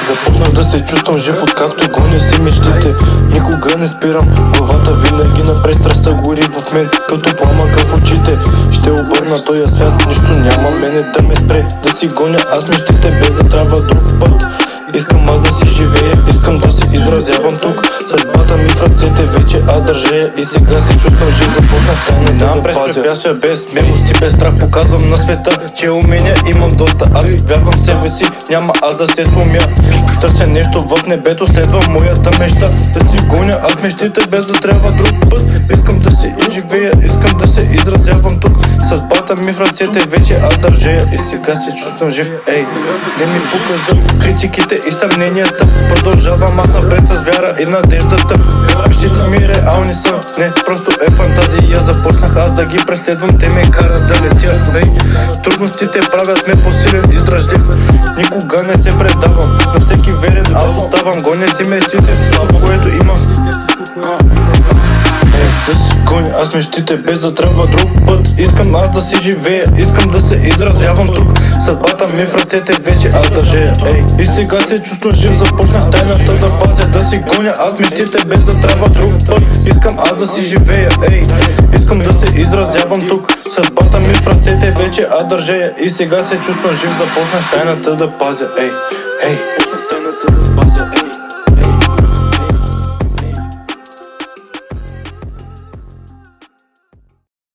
Започнах да се чувствам жив, откакто гоня си мечтите. Никога не спирам, главата винаги напред, страстта гори в мен, като пламъка в очите. Ще обърна този свят, нищо няма мене да ме спре, да си гоня аз мечтите, без да трябва друг път. Искам аз да си живея, искам да се изразявам тук. Съдбата ми в ръцете, вече аз държа я и сега се чувствам жив. Започнах тайната да пазя. Препятствия без смелост и без страх, показвам на света, че умения имам доста. Аз вярвам в себе си, няма аз да се сломя. Търся нещо в небето, следвам моята мечта, да си гоня аз мечтите, без да трябва друг път. Искам да се изживея, искам да се изразявам тук. Съдбата ми в ръцете, вече аз държа я и сега се чувствам жив. Ей, не ми пука за критиките и съмненията. Продължавам аз напред с вяра и надеждата. Мечтите ми реални са, не просто е фантазия. Започнах аз да ги преследвам, те ме карат да летя. Ей, трудностите правят ме по-силен, издръжлив. Никога не се предавам, на всеки верен аз оставам. Гоня си мечтите, всичко което имам. Да си гоня аз мечтите, без да трябва друг път. Искам аз да си живея, искам да се изразявам тук. Съдбата ми в ръцете, вече аз държа. Ей, и сега се чувствам жив, започнах тайната да пазя. Да си гоня аз мечтите, без да трябва друг път. Искам аз да си живея, ей, искам да се изразявам тук. Съдбата ми в ръцете, вече аз държа. И сега се чувствам жив, започнах тайната да пазя. Ей, ей.